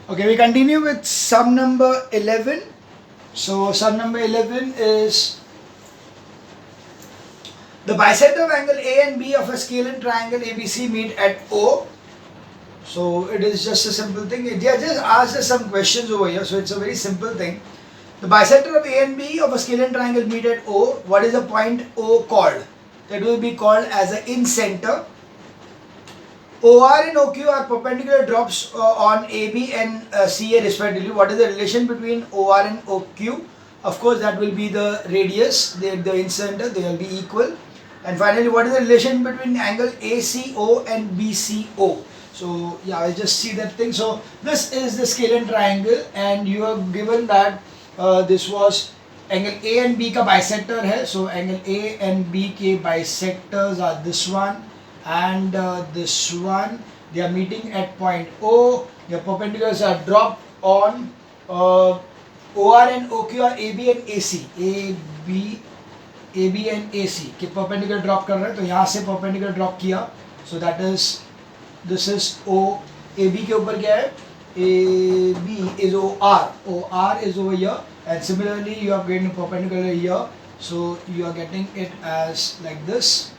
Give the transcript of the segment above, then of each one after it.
Okay, we continue with sum number 11. So sum number 11 is the bisector of angle A and B of a scale triangle ABC meet at O. So it is just a simple thing. They are just asked us some questions over here. So it's a very simple thing. The bisector of A and B of a scale triangle meet at O. What is the point O called? That will be called as an in-center. OR and OQ are perpendicular drops on AB and CA respectively. What is the relation between OR and OQ? Of course, that will be the radius, the in-center, they will be equal. And finally, what is the relation between angle ACO and BCO? So, yeah, I'll just see that thing. So, this is the scale triangle, and you are given that this was angle A and B ka bisector hai. So, angle A and B ke bisectors are this one and this one. They are meeting at point O. Their perpendiculars are dropped on OR and OQ are AB and AC. AB and AC के perpendicular drop कर रहे हैं, तो यहाँ से perpendicular drop किया. So that is, this is O. AB के ऊपर क्या है? AB is OR. OR is over here, and similarly you are getting perpendicular here. So you are getting it as like this.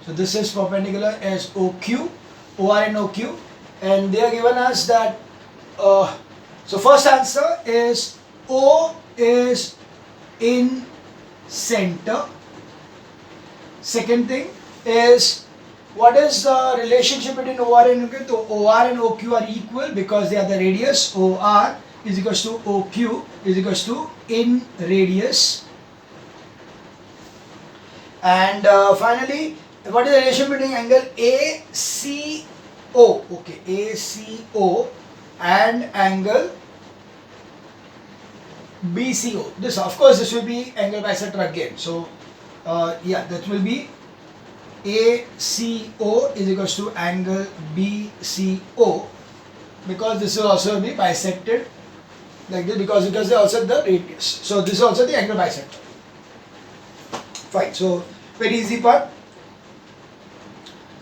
So this is perpendicular as OQ, OR and OQ, and they are given us that. So first answer is O is in center. Second thing is, what is the relationship between OR and OQ? So OR and OQ are equal because they are the radius. OR is equals to OQ is equals to in radius. And finally, what is the relation between angle ACO? Okay, ACO and angle BCO. This, of course, this will be angle bisector again. So, yeah, that will be ACO is equals to angle BCO, because this will also be bisected like this, because they are also the radius. So this is also the angle bisector. Fine. So very easy part.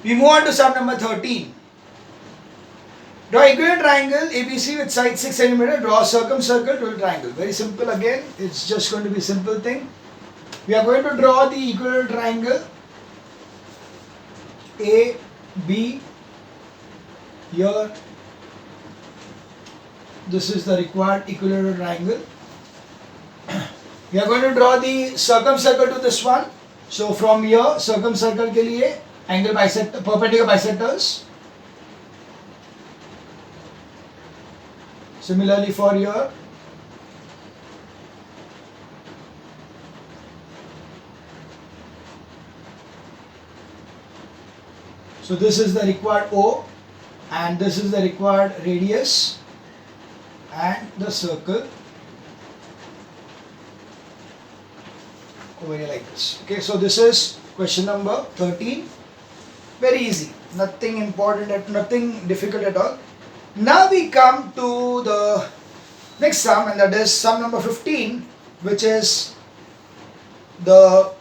We move on to sum number 13. Draw equivalent triangle ABC with side 6 cm. Draw a circumcircle to a triangle. Very simple again. It's just going to be a simple thing. We are going to draw the equivalent triangle AB here. This is the required equilateral triangle. We are going to draw the circumcircle to this one. So from here, circumcircle के लिए angle bisector, perpendicular bisectors. Similarly for here. So this is the required O, and this is the required radius and the circle over here like this. Okay, so this is question number 13. Very easy, nothing important, nothing difficult at all. Now we come to the next sum, and that is sum number 15, which is the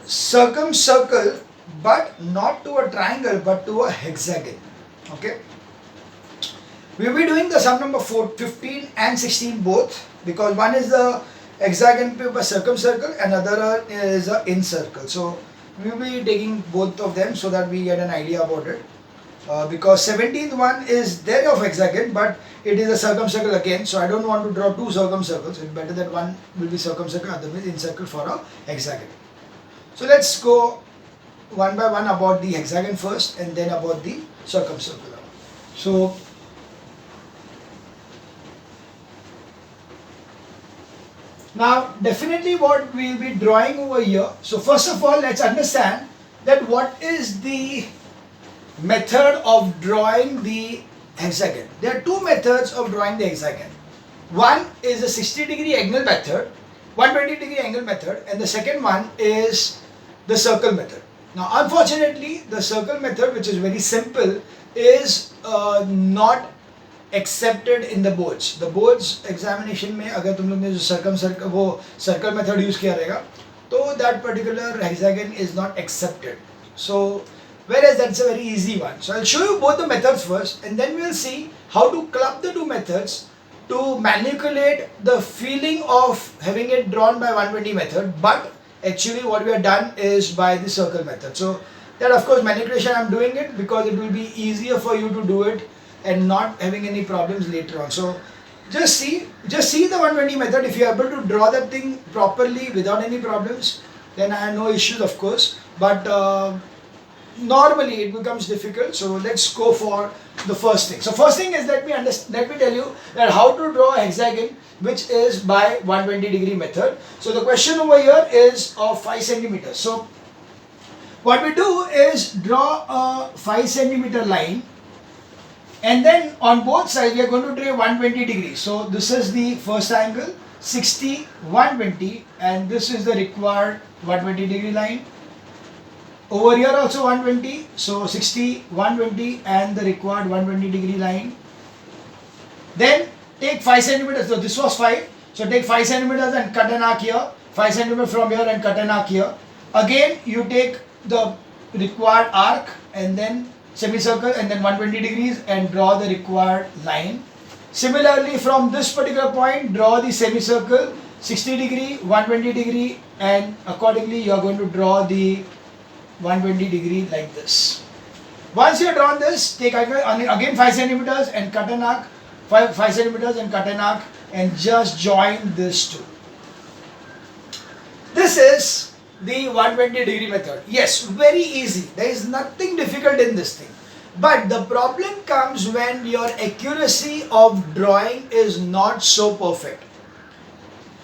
circumcircle, but not to a triangle but to a hexagon. Okay, we will be doing the sum number 15 and 16 both, because one is the hexagon पे circumcircle and another is a incircle. So we will be taking both of them so that we get an idea about it. Because 17th one is there of hexagon, but it is a circumcircle again, so I don't want to draw two circumcircles. It's better that one will be circumcircle, otherwise incircle for a hexagon. So let's go one by one about the hexagon first, and then about the circumcircular. So now definitely what we will be drawing over here. So first of all, let's understand that what is the method of drawing the hexagon. There are two methods of drawing the hexagon. One is a 60-degree angle method, 120-degree angle method, and the second one is the circle method. Now unfortunately, the circle method, which is very simple, is not accepted in the boards. The boards examination में अगर तुम लोग ने जो वो circle method use किया रहेगा, तो that particular hexagon is not accepted. So whereas that's a very easy one. So I'll show you both the methods first, and then we'll see how to club the two methods to manipulate the feeling of having it drawn by 120 method, but actually what we have done is by the circle method. So that of course manipulation I'm doing it because it will be easier for you to do it and not having any problems later on. So just see the 120 method. If you are able to draw that thing properly without any problems, then I have no issues of course, but normally it becomes difficult. So let's go for the first thing. So first thing is, let me tell you that how to draw a hexagon which is by 120-degree method. So the question over here is of 5 centimeters. So what we do is draw a 5 centimeter line, and then on both sides we are going to draw 120 degrees. So this is the first angle, 60, 120, and this is the required 120 degree line. Over here also 120, so 60, 120 and the required 120 degree line. Then take 5 centimeters, so this was 5, so take 5 centimeters and cut an arc here, 5 centimeters from here and cut an arc here. Again you take the required arc and then semicircle and then 120 degrees and draw the required line. Similarly from this particular point, draw the semicircle, 60 degree, 120 degree, and accordingly you are going to draw the 120 degree like this. Once you have drawn this, take again 5 centimeters and cut an arc, 5 centimeters and cut an arc, and just join this two. This is the 120 degree method. Yes, very easy. There is nothing difficult in this thing. But the problem comes when your accuracy of drawing is not so perfect.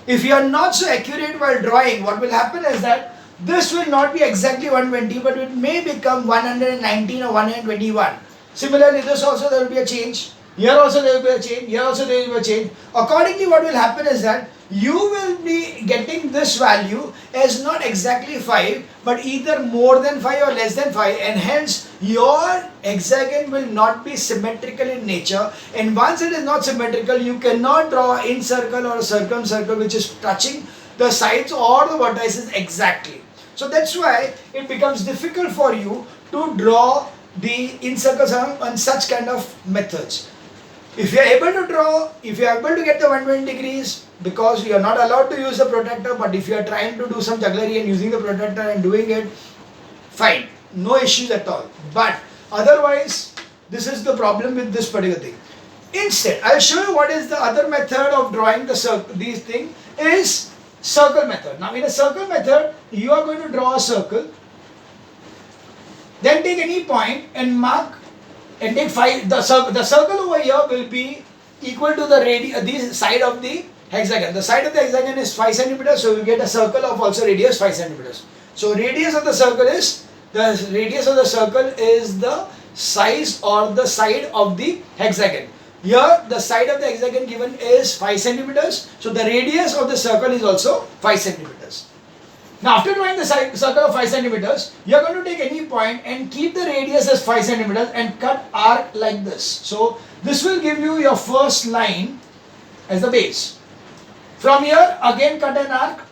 If you are not so accurate while drawing, what will happen is that this will not be exactly 120, but it may become 119 or 121. Similarly, this also there will be a change. Here also there will be a change. Here also there will be a change. Accordingly, what will happen is that you will be getting this value as not exactly 5, but either more than 5 or less than 5, and hence your hexagon will not be symmetrical in nature. And once it is not symmetrical, you cannot draw an incircle or a circumcircle which is touching the sides or the vertices exactly. So that's why it becomes difficult for you to draw the incircles on such kind of methods. If you are able to draw, if you are able to get the 120 degrees, because you are not allowed to use the protractor, but if you are trying to do some jugglery and using the protractor and doing it, fine, no issues at all. But otherwise, this is the problem with this particular thing. Instead, I'll show you what is the other method of drawing the circle. These things is circle method. Now in a circle method, you are going to draw a circle, then take any point and mark and take 5. The circle over here will be equal to the side of the hexagon. The side of the hexagon is 5 centimeters, so you get a circle of also radius 5 centimeters. So radius of the circle is the size or the side of the hexagon. Here the side of the hexagon given is 5 centimeters, so the radius of the circle is also 5 centimeters. Now after drawing the circle of 5 centimeters, you are going to take any point and keep the radius as 5 centimeters and cut arc like this. So this will give you your first line as the base. From here again cut an arc,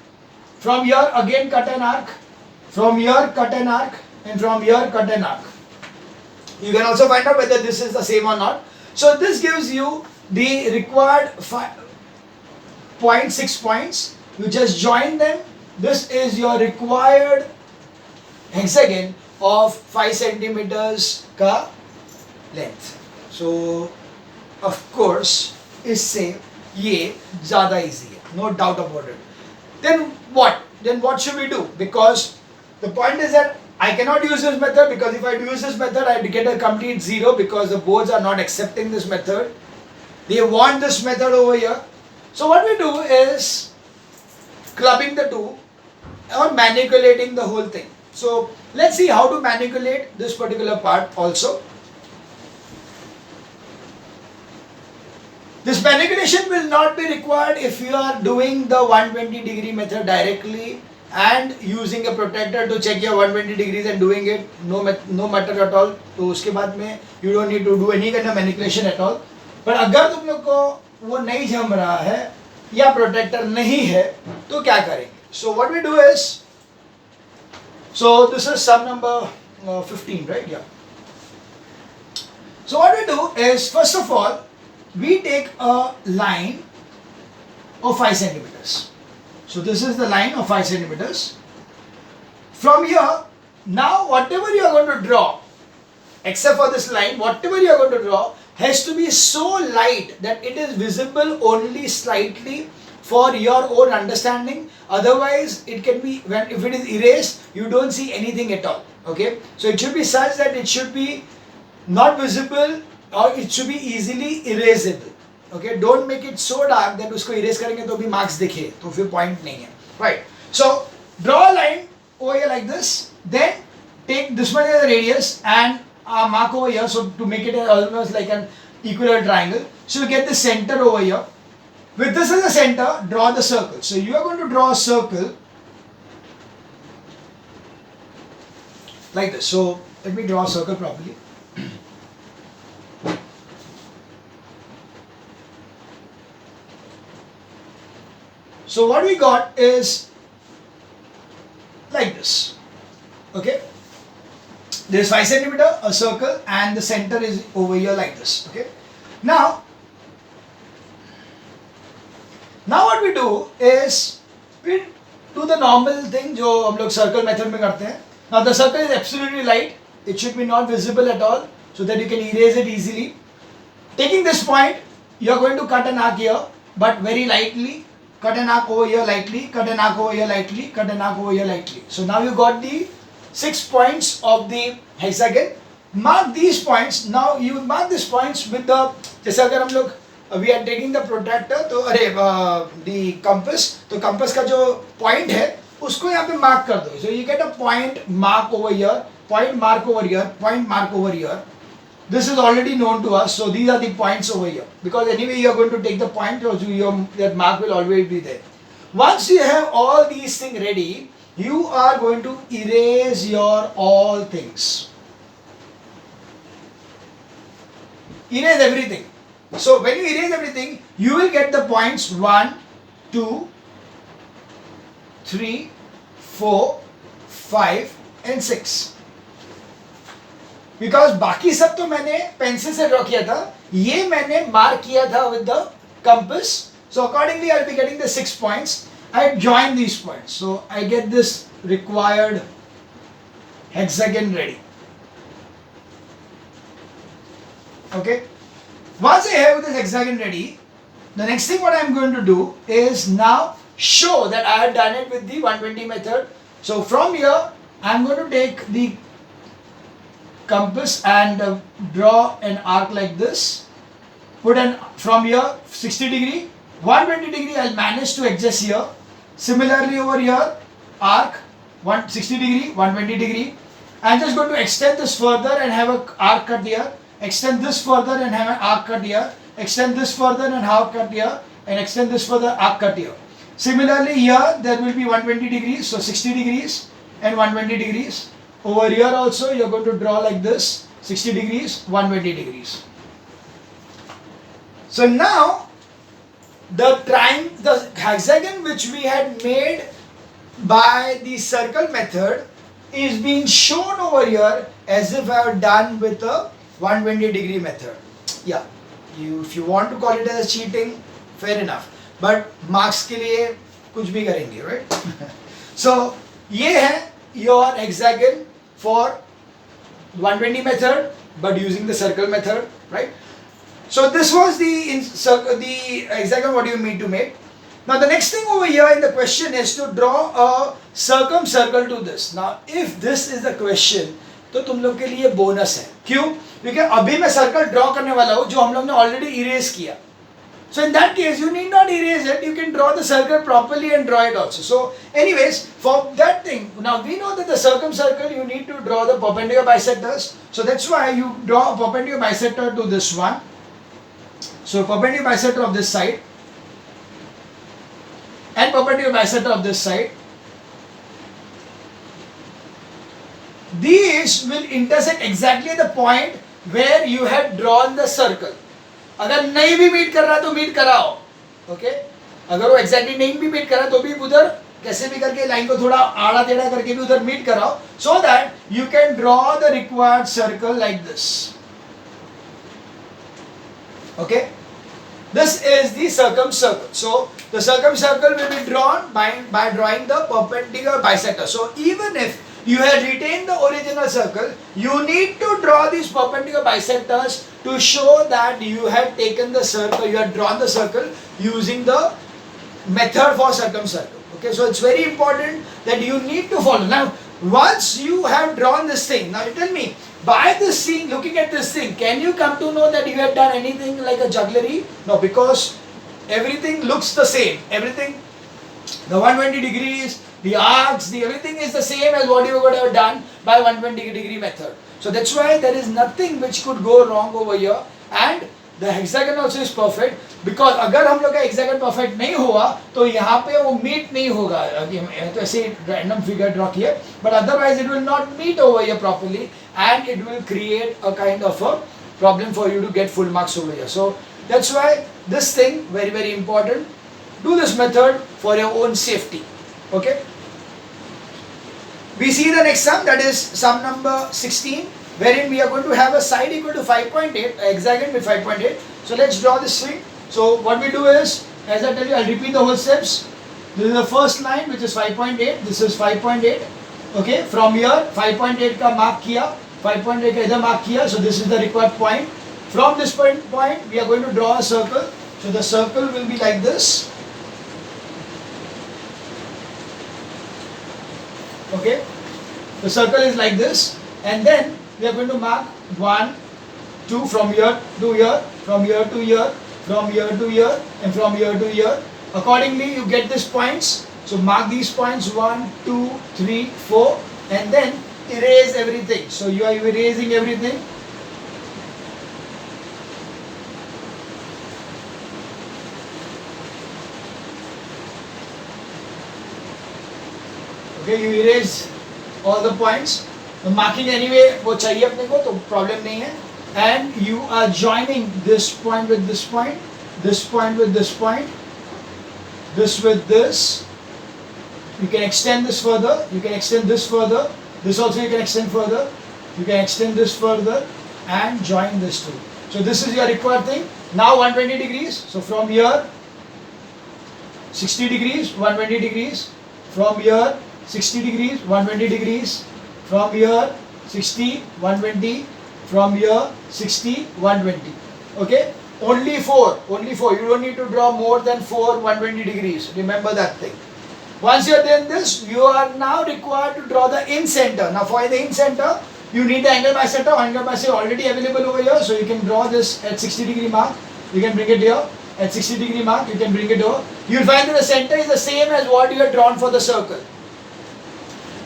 from here again cut an arc, from here cut an arc, and from here cut an arc. You can also find out whether this is the same or not. So this gives you the required 0.6 points. You just join them. This is your required hexagon of 5 centimeters ka length. So of course इससे ये ज़्यादा easy है, no doubt about it. Then what? Then what should we do? Because the point is that I cannot use this method, because if I use this method I get a complete 0, because the boards are not accepting this method. They want this method over here. So what we do is clubbing the two or manipulating the whole thing. So let's see how to manipulate this particular part also. This manipulation will not be required if you are doing the 120 degree method directly and using a protractor to check your 120 degrees and doing it, no matter at all. तो उसके बाद में you don't need to do any kind of manipulation at all. पर अगर तुम लोग को वो नहीं जम रहा है या protractor नहीं है तो क्या करेंगे? So what we do is, so this is sum number 15, right? Yeah. So what we do is, first of all, we take a line of 5 centimeters. So this is the line of 5 centimeters. From here, now whatever you are going to draw, except for this line, whatever you are going to draw has to be so light that it is visible only slightly for your own understanding. Otherwise, it can be, when if it is erased, you don't see anything at all. Okay, so it should be such that it should be not visible, or it should be easily erasable. Okay, don't make it so dark that usko erase करेंगे तो भी marks दिखे, तो फिर point नहीं है. Right. So draw a line over here like this. Then take this much as the radius and mark over here. So to make it almost like an equilateral triangle. So you get the center over here. With this as the center, draw the circle. So you are going to draw a circle like this. So let me draw a circle properly. So what we got is like this. Okay. There is 5 centimeter, a circle, and the center is over here like this. Okay. Now what we do is we do the normal thing जो हम लोग circle method में करते हैं. Now the circle is absolutely light. It should be not visible at all, so that you can erase it easily. Taking this point, you are going to cut an arc here, but very lightly. Cut an arc over here lightly, cut an arc over here lightly, cut an arc over here lightly. So now you got the 6 points of the hexagon. Mark these points. Now you mark these points with the, जैसे अगर हम लोग we are taking the protractor, तो अरे the compass, तो compass का जो point है उसको यहाँ पे mark कर दो. So you get a point mark over here, point mark over here, point mark over here. This is already known to us, so these are the points over here. Because anyway you are going to take the point, so that mark will always be there. Once you have all these things ready, you are going to erase your all things. Erase everything. So when you erase everything, you will get the points 1, 2, 3, 4, 5 and 6. Because बाकी सब तो मैंने pencil से draw किया था, ये मैंने mark किया था with the compass. So accordingly I'll be getting the 6 points. I join these points. So I get this required hexagon ready. Okay. Once I have this hexagon ready, the next thing what I'm going to do is now show that I have done it with the 120 method. So from here I'm going to take the compass and draw an arc like this. Put an from here 60 degree, 120 degree I'll manage to adjust here. Similarly over here, arc 160 degree, 120 degree. I'm just going to extend this further and have an arc cut here. Extend this further and have an arc cut here. Extend this further and arc cut here. And extend this further, arc cut here. Similarly here there will be 120 degrees, so 60 degrees and 120 degrees. Over here also you are going to draw like this, 60 degrees, 120 degrees. So now the hexagon which we had made by the circle method is being shown over here as if I have done with a 120 degree method. Yeah, if you want to call it as cheating, fair enough. But marks के लिए कुछ भी करेंगे, right? So ये है your hexagon for 120 method but using the circle method, right? So this was the hexagon what you need to make. Now the next thing over here in the question is to draw a circumcircle to this. Now if this is the question, तो तुम लोग के लिए bonus है. क्यों? क्योंकि अभी मैं सर्कल ड्रॉ करने वाला हूँ जो हम लोग ने ऑलरेडी इरेज किया. So in that case, you need not erase it. You can draw the circle properly and draw it also. So anyways, for that thing, now we know that the circumcircle, you need to draw the perpendicular bisectors. So that's why you draw a perpendicular bisector to this one. So perpendicular bisector of this side and perpendicular bisector of this side. These will intersect exactly the point where you had drawn the circle. अगर नहीं भी meet कर रहा तो meet कराओ, okay? अगर वो exactly नहीं भी मीट कर रहा तो भी उधर कैसे भी करके लाइन को थोड़ा आड़ा टेढ़ा करके भी उधर मीट कराओ, so that you can draw the required circle like this. Okay, this is the circumcircle. So the circumcircle will be drawn by drawing the perpendicular bisector. So even if you had retained the original circle, you need to draw these perpendicular bisectors to show that you had taken the circle, you had drawn the circle using the method for circumcircle. Okay, so it's very important that you need to follow. Now, once you have drawn this thing, now you tell me, by this scene, looking at this thing, can you come to know that you have done anything like a jugglery? No, because everything looks the same. Everything, the 120 degrees, the arcs, the everything is the same as what you would have done by 120-degree method. So that's why there is nothing which could go wrong over here, and the hexagon also is perfect, because अगर हम लोग का hexagon perfect नहीं हुआ तो यहाँ पे वो meet नहीं होगा. तो ऐसे random figure draw किया, but otherwise it will not meet over here properly, and it will create a kind of a problem for you to get full marks over here. So that's why this thing very very important. Do this method for your own safety. Okay. We see the next sum, that is sum number 16, wherein we are going to have a side equal to 5.8, hexagon with 5.8. So let's draw this thing. So what we do is, as I tell you, I'll repeat the whole steps. This is the first line, which is 5.8. This is 5.8. Okay, from here 5.8 का mark किया, 5.8 का इधर mark किया. So this is the required point. From this point we are going to draw a circle. So the circle will be like this. Okay, the circle is like this, and then we are going to mark 1, 2 from here to here, from here to here, from here to here, and from here to here. Accordingly, you get these points. So mark these points 1, 2, 3, 4, and then erase everything. So you are erasing everything. Okay, you erase all the points. The marking anyway वो चाहिए अपने को, तो problem नहीं है. And you are joining this point with this point, this point with this point, this with this. You can extend this further. You can extend this further. This also you can extend further. You can extend this further and join this two. So this is your required thing. Now 120 degrees. So from here 60 degrees, 120 degrees. From here 60 degrees, 120 degrees. From here 60, 120. From here 60, 120. Okay? Only 4. Only 4. You don't need to draw more than 4 120 degrees. Remember that thing. Once you are done this, you are now required to draw the in center. Now for the in center, you need the angle bisector. Angle bisector already available over here. So you can draw this at 60 degree mark. You can bring it here. At 60 degree mark, you can bring it over. You will find that the center is the same as what you have drawn for the circle.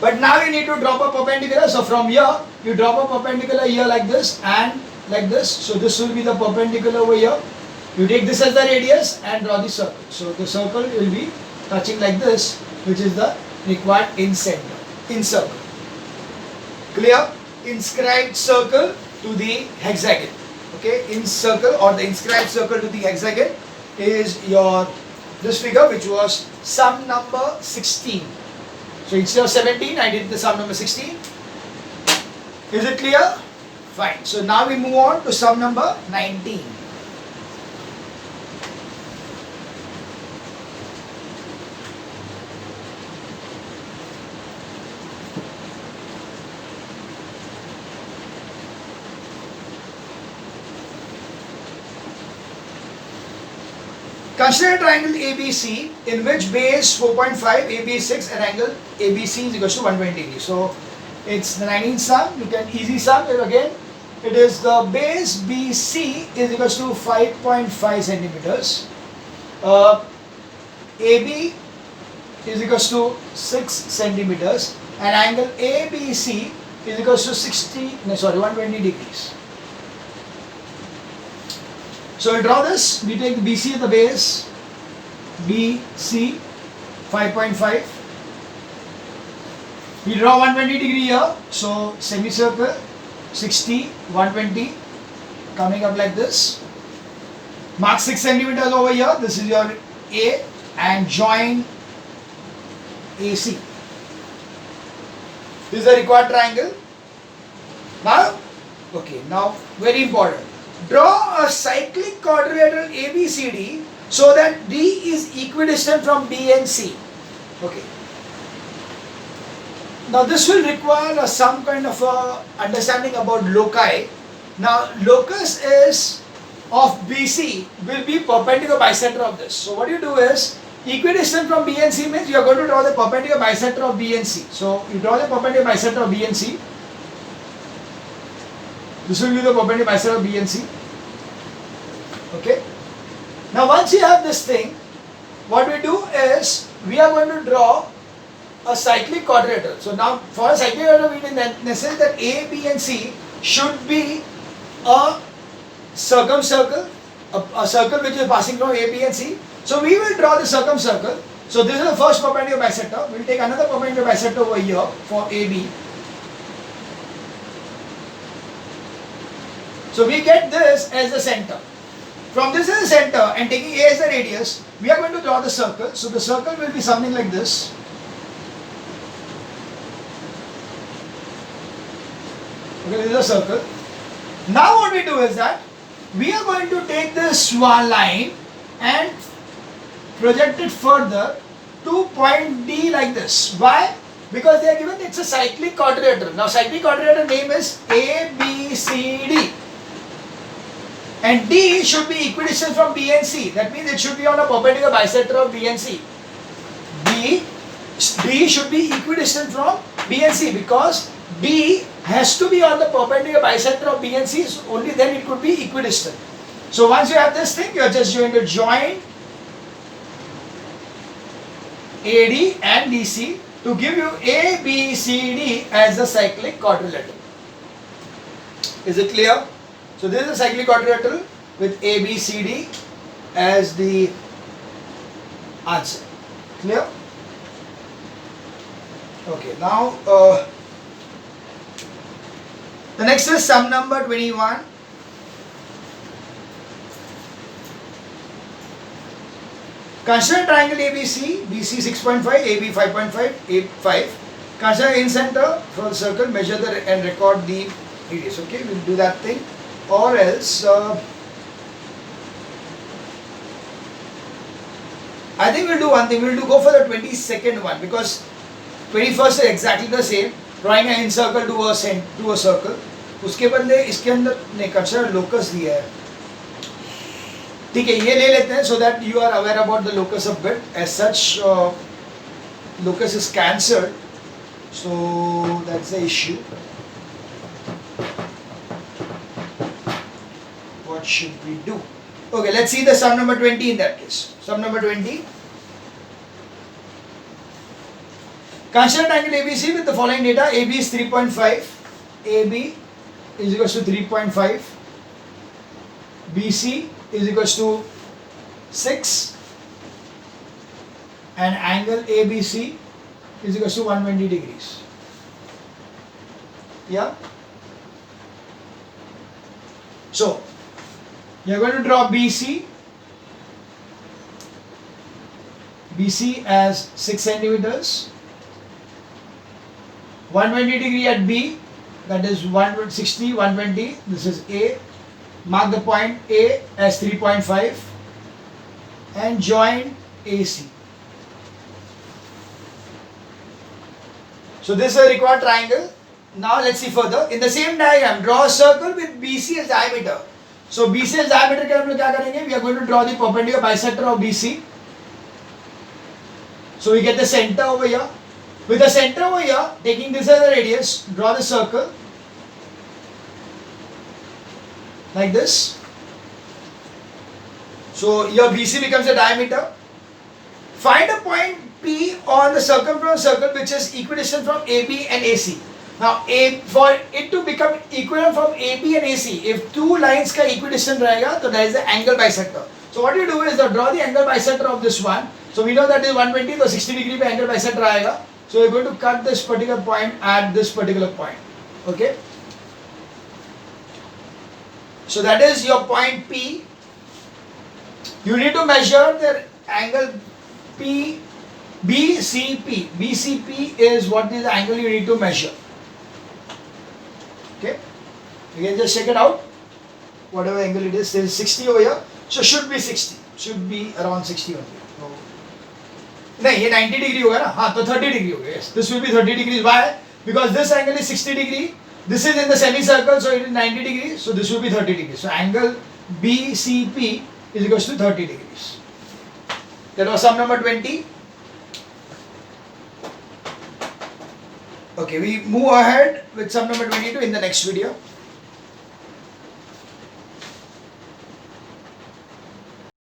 But now you need to drop a perpendicular. So from here, you drop a perpendicular here like this and like this. So this will be the perpendicular over here. You take this as the radius and draw the circle. So the circle will be touching like this, which is the required in center, in circle. Clear? Inscribed circle to the hexagon. Okay, in circle or the inscribed circle to the hexagon is your this figure, which was sum number 16. So instead of 17, I did the sum number 16. Is it clear? Fine. So now we move on to sum number 19. Consider a triangle ABC in which base 4.5, AB is 6, and angle ABC is equals to 120 degrees. So it's the 19th sum. You can easy sum it again. It is the base BC is equals to 5.5 centimeters. AB is equals to 6 centimeters, and angle ABC is equals to 120 degrees. So we'll draw this. We take BC as the base, BC 5.5. We draw 120 degree here. So semicircle 60, 120 coming up like this. Mark 6 centimeters over here. This is your A, and join AC. This is the required triangle. Now, okay, now very important. Draw a cyclic quadrilateral ABCD so that D is equidistant from B and C. Okay. Now this will require some kind of understanding about loci. Now locus is of BC will be perpendicular bisector of this. So what you do is equidistant from B and C means you are going to draw the perpendicular bisector of B and C. So you draw the perpendicular bisector of B and C. This will be the perpendicular bisector of B and C. Okay. Now once you have this thing, what we do is we are going to draw a cyclic quadrilateral. So now for a cyclic quadrilateral, we necessary that A, B and C should be a circumcircle, a circle which is passing from A, B and C. So we will draw the circumcircle. So this is the first perpendicular bisector. We will take another perpendicular bisector over here for AB. So we get this as the center. From this as the center and taking A as the radius, we are going to draw the circle. So the circle will be something like this. Okay, this is a circle. Now what we do is that we are going to take this one line and project it further to point D like this. Why? Because they are given it's a cyclic quadrilateral. Now cyclic quadrilateral name is ABCD. And D should be equidistant from B and C. That means it should be on a perpendicular bisector of B and C. D should be equidistant from B and C because D has to be on the perpendicular bisector of B and C, so only then it could be equidistant. So once you have this thing, you are just going to join AD and DC to give you ABCD as the cyclic quadrilateral. Is it clear? So this is a cyclic quadrilateral with ABCD as the answer. Clear? Okay, now the next is sum number 21. Consider triangle ABC, BC 6.5, AB 5.5, A 5. Consider in center for the circle, measure the and record the radius. Okay, we'll do that thing. Or else, I think we'll do one thing. We'll go for the 22nd one because 21st is exactly the same. Drawing an incircle to a circle. उसके बदले इसके अंदर ने consider locus दिया है. ठीक है, ये ले लेते हैं so that you are aware about the locus a bit. As such, locus is cancelled, so that's the issue. What should we do? Okay, let's see the sum number 20 in that case. Sum number 20. Consider triangle ABC with the following data. AB is 3.5. AB is equals to 3.5. BC is equals to 6. And angle ABC is equals to 120 degrees. Yeah? So, you are going to draw BC as 6 centimeters. 120 degree at B, that is 160, 120, this is A. Mark the point A as 3.5 and join AC. So this is a required triangle. Now let's see further. In the same diagram, draw a circle with BC as diameter. So BC as diameter के हम लोग क्या करेंगे? We are going to draw the perpendicular bisector of BC. So we get the center over here. With the center over here, taking this as the radius, draw the circle like this. So your BC becomes a diameter. Find a point P on the circumference circle which is equidistant from AB and AC. Now, for it to become equivalent from AB and AC, if two lines का equidistant रहेगा, तो that is the angle bisector. So what you do is draw the angle bisector of this one. So we know that is 120, so 60 degree पे angle bisector आएगा. So we are going to cut this particular point at this particular point. Okay. So that is your point P. You need to measure the angle P BCP. BCP is what is the angle you need to measure. Okay, you can just check it out. Whatever angle it is, there is 60 over here, so should be 60. Should be around 60 only. नहीं ये 90 degree होगा ना, हाँ तो 30 degree होगा. Yes, this will be 30 degrees. Why? Because this angle is 60 degree. This is in the semicircle, so it is 90 degrees. So this will be 30 degrees. So angle BCP is equals to 30 degrees. That was sum number 20. Okay, we move ahead with sum number 22 in the next video.